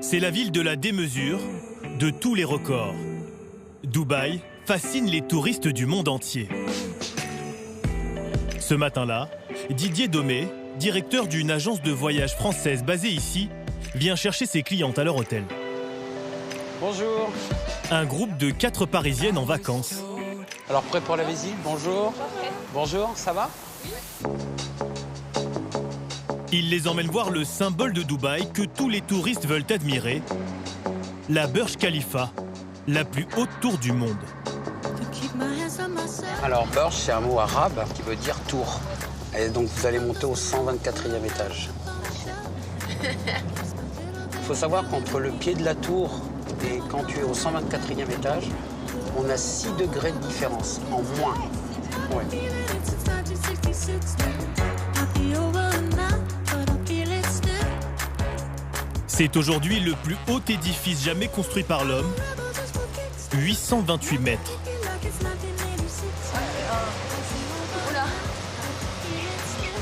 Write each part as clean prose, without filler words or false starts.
C'est la ville de la démesure, de tous les records. Dubaï fascine les touristes du monde entier. Ce matin-là, Didier Domé, directeur d'une agence de voyage française basée ici, vient chercher ses clientes à leur hôtel. Bonjour. Un groupe de 4 Parisiennes en vacances. Alors, prêt pour la visite? Bonjour. Bonjour, ça va? Il les emmène voir le symbole de Dubaï que tous les touristes veulent admirer, la Burj Khalifa, la plus haute tour du monde. Alors, Burj, c'est un mot arabe qui veut dire tour. Et donc, vous allez monter au 124e étage. Il faut savoir qu'entre le pied de la tour et quand tu es au 124e étage, on a 6 degrés de différence, en moins. Ouais. C'est aujourd'hui le plus haut édifice jamais construit par l'homme, 828 mètres.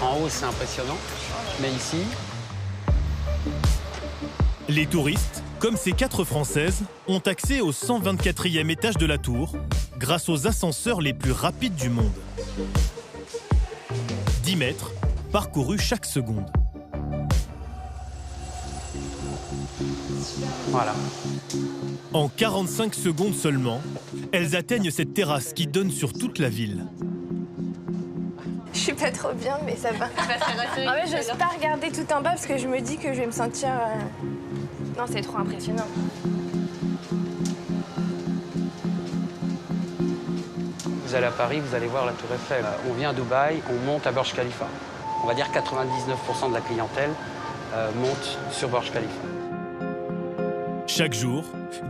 En haut, c'est impressionnant, mais ici... Les touristes, comme ces 4 Françaises, ont accès au 124e étage de la tour grâce aux ascenseurs les plus rapides du monde. 10 mètres parcourus chaque seconde. Voilà. En 45 secondes seulement, elles atteignent cette terrasse qui donne sur toute la ville. Je suis pas trop bien, mais ça va. En fait, je n'ose pas regarder tout en bas parce que je me dis que je vais me sentir... Non, c'est trop impressionnant. Vous allez à Paris, vous allez voir la Tour Eiffel. On vient à Dubaï, on monte à Burj Khalifa. On va dire 99% de la clientèle monte sur Burj Khalifa. Chaque jour,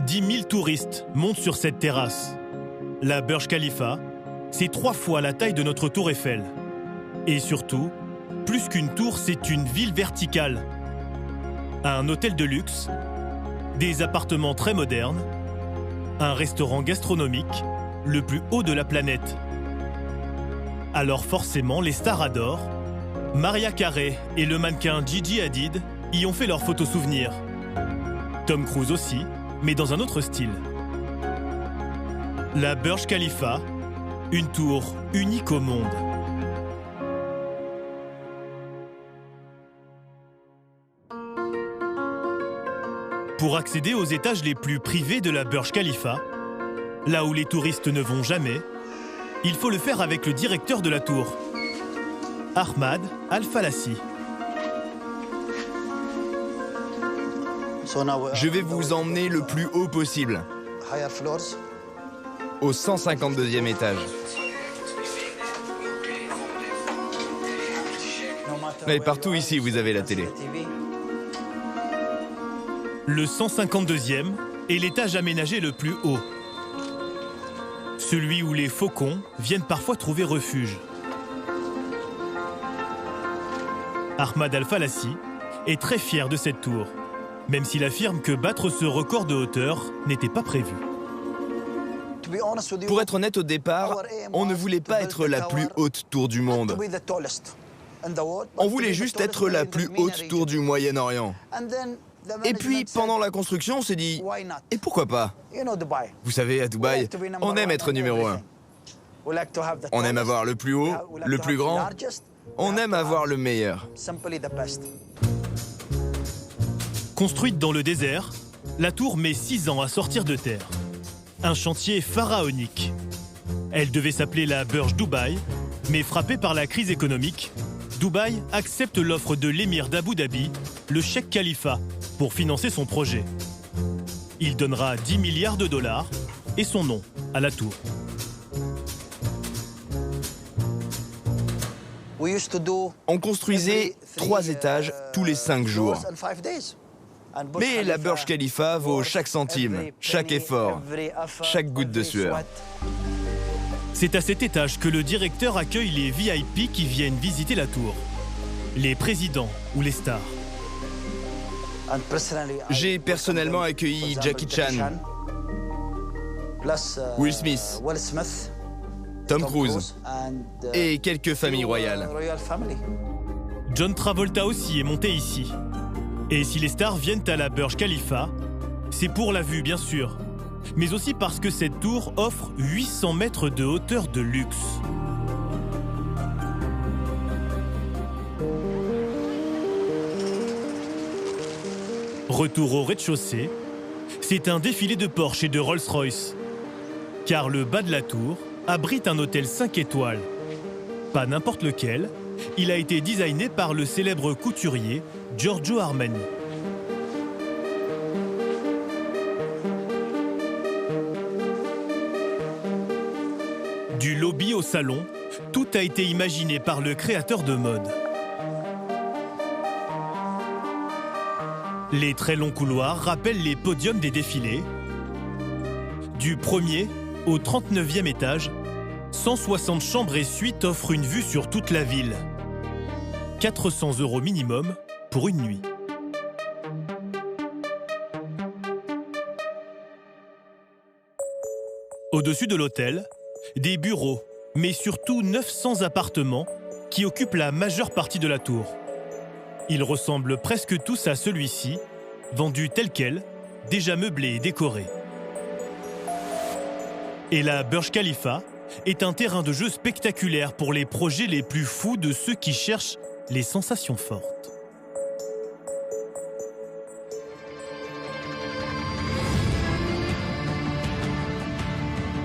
10 000 touristes montent sur cette terrasse. La Burj Khalifa, c'est 3 fois la taille de notre Tour Eiffel. Et surtout, plus qu'une tour, c'est une ville verticale. Un hôtel de luxe, des appartements très modernes, un restaurant gastronomique, le plus haut de la planète. Alors forcément, les stars adorent. Mariah Carey et le mannequin Gigi Hadid y ont fait leurs photos souvenirs. Tom Cruise aussi, mais dans un autre style. La Burj Khalifa, une tour unique au monde. Pour accéder aux étages les plus privés de la Burj Khalifa, là où les touristes ne vont jamais, il faut le faire avec le directeur de la tour, Ahmad Al-Falassi. Je vais vous emmener le plus haut possible, au 152e étage. Mais partout ici, vous avez la télé. Le 152e est l'étage aménagé le plus haut. Celui où les faucons viennent parfois trouver refuge. Ahmad Al-Falassi est très fier de cette tour, même s'il affirme que battre ce record de hauteur n'était pas prévu. Pour être honnête, au départ, on ne voulait pas être la plus haute tour du monde. On voulait juste être la plus haute tour du Moyen-Orient. Et puis, pendant la construction, on s'est dit, et pourquoi pas? Vous savez, à Dubaï, on aime être numéro 1. On aime avoir le plus haut, le plus grand. On aime avoir le meilleur. Construite dans le désert, la tour met 6 ans à sortir de terre. Un chantier pharaonique. Elle devait s'appeler la Burj Dubaï, mais frappée par la crise économique, Dubaï accepte l'offre de l'émir d'Abu Dhabi, le Cheikh Khalifa, pour financer son projet. Il donnera 10 milliards de dollars et son nom à la tour. On construisait 3 étages tous les 5 jours. Mais la Burj Khalifa vaut chaque centime, chaque effort, chaque goutte de sueur. C'est à cet étage que le directeur accueille les VIP qui viennent visiter la tour. Les présidents ou les stars. J'ai personnellement accueilli Jackie Chan, Will Smith, Tom Cruise et quelques familles royales. John Travolta aussi est monté ici. Et si les stars viennent à la Burj Khalifa, c'est pour la vue bien sûr, mais aussi parce que cette tour offre 800 mètres de hauteur de luxe. Retour au rez-de-chaussée, c'est un défilé de Porsche et de Rolls-Royce. Car le bas de la tour abrite un hôtel 5 étoiles. Pas n'importe lequel, il a été designé par le célèbre couturier Giorgio Armani. Du lobby au salon, tout a été imaginé par le créateur de mode. Les très longs couloirs rappellent les podiums des défilés. Du 1er au 39e étage, 160 chambres et suites offrent une vue sur toute la ville. 400 € minimum pour une nuit. Au-dessus de l'hôtel, des bureaux, mais surtout 900 appartements qui occupent la majeure partie de la tour. Ils ressemblent presque tous à celui-ci, vendu tel quel, déjà meublé et décoré. Et la Burj Khalifa est un terrain de jeu spectaculaire pour les projets les plus fous de ceux qui cherchent les sensations fortes.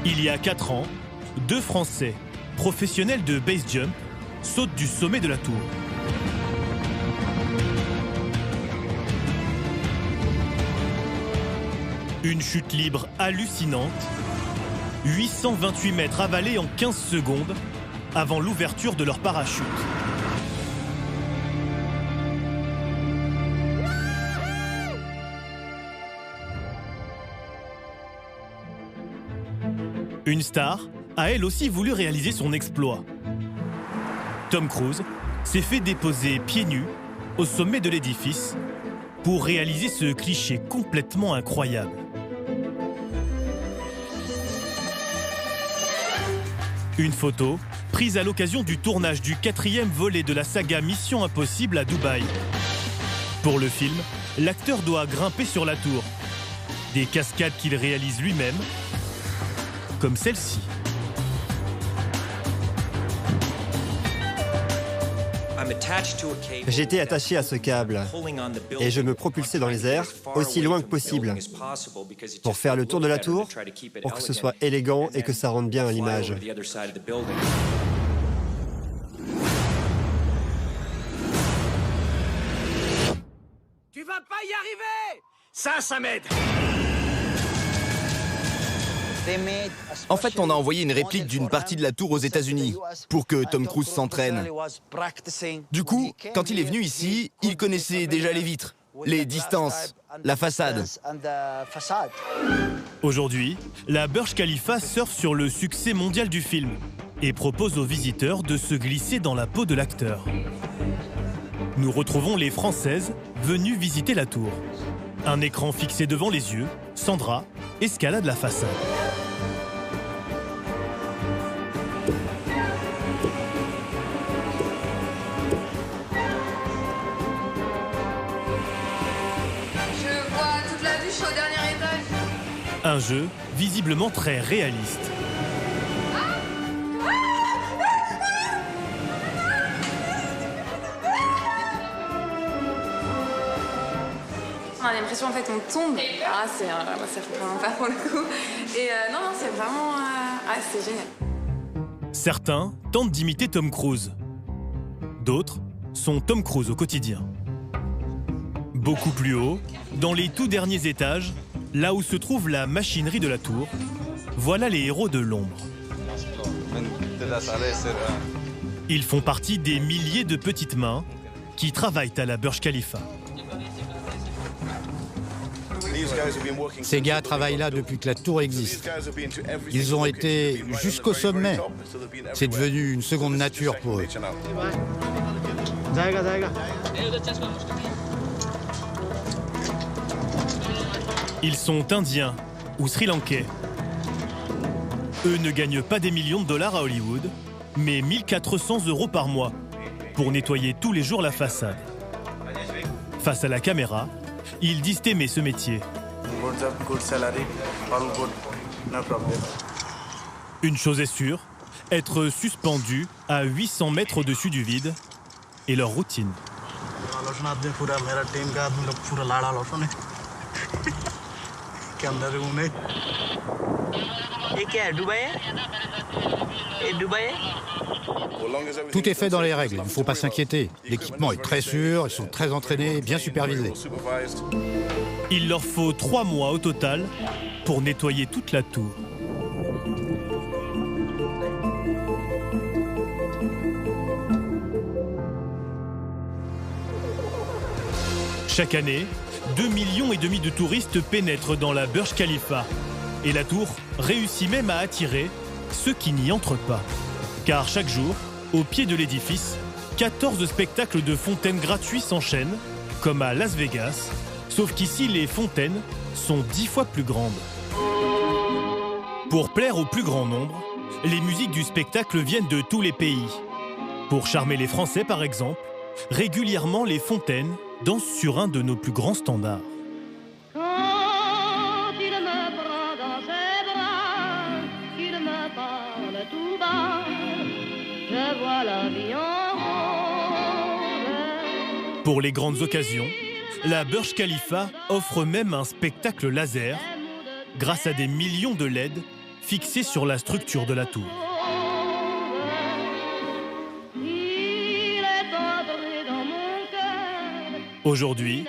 Il y a 4 ans, 2 Français, professionnels de base jump, sautent du sommet de la tour. Une chute libre hallucinante, 828 mètres avalés en 15 secondes avant l'ouverture de leur parachute. Une star a elle aussi voulu réaliser son exploit. Tom Cruise s'est fait déposer pieds nus au sommet de l'édifice pour réaliser ce cliché complètement incroyable. Une photo prise à l'occasion du tournage du 4e volet de la saga Mission Impossible à Dubaï. Pour le film, l'acteur doit grimper sur la tour. Des cascades qu'il réalise lui-même, comme celle-ci. J'étais attaché à ce câble et je me propulsais dans les airs aussi loin que possible pour faire le tour de la tour, pour que ce soit élégant et que ça rende bien à l'image. Tu vas pas y arriver! Ça m'aide! En fait, on a envoyé une réplique d'une partie de la tour aux États-Unis pour que Tom Cruise s'entraîne. Du coup, quand il est venu ici, il connaissait déjà les vitres, les distances, la façade. Aujourd'hui, la Burj Khalifa surfe sur le succès mondial du film et propose aux visiteurs de se glisser dans la peau de l'acteur. Nous retrouvons les Françaises venues visiter la tour. Un écran fixé devant les yeux, Sandra escalade la façade. Je vois toute la vue, je suis au dernier étage. Un jeu visiblement très réaliste. On a l'impression en fait on tombe. Ah c'est vraiment pas pour le coup. Et non c'est vraiment c'est génial. Certains tentent d'imiter Tom Cruise. D'autres sont Tom Cruise au quotidien. Beaucoup plus haut, dans les tout derniers étages, là où se trouve la machinerie de la tour, voilà les héros de l'ombre. Ils font partie des milliers de petites mains qui travaillent à la Burj Khalifa. Ces gars travaillent là depuis que la tour existe. Ils ont été jusqu'au sommet. C'est devenu une seconde nature pour eux. Ils sont indiens ou sri-lankais. Eux ne gagnent pas des millions de dollars à Hollywood, mais 1 400 € par mois pour nettoyer tous les jours la façade. Face à la caméra, ils disent aimer ce métier. Une chose est sûre, être suspendu à 800 mètres au-dessus du vide est leur routine. Tout est fait dans les règles, il ne faut pas s'inquiéter. L'équipement est très sûr, ils sont très entraînés, bien supervisés. Il leur faut 3 mois au total pour nettoyer toute la tour. Chaque année, 2,5 millions de touristes pénètrent dans la Burj Khalifa. Et la tour réussit même à attirer ceux qui n'y entrent pas. Car chaque jour, au pied de l'édifice, 14 spectacles de fontaines gratuits s'enchaînent, comme à Las Vegas, sauf qu'ici les fontaines sont 10 fois plus grandes. Pour plaire au plus grand nombre, les musiques du spectacle viennent de tous les pays. Pour charmer les Français par exemple, régulièrement les fontaines dansent sur un de nos plus grands standards. Pour les grandes occasions, la Burj Khalifa offre même un spectacle laser grâce à des millions de LED fixés sur la structure de la tour. Aujourd'hui,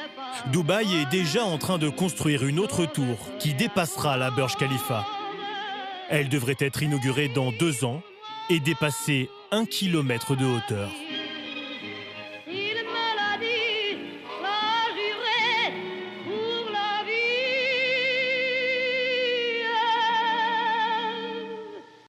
Dubaï est déjà en train de construire une autre tour qui dépassera la Burj Khalifa. Elle devrait être inaugurée dans 2 ans et dépasser 1 kilomètre de hauteur.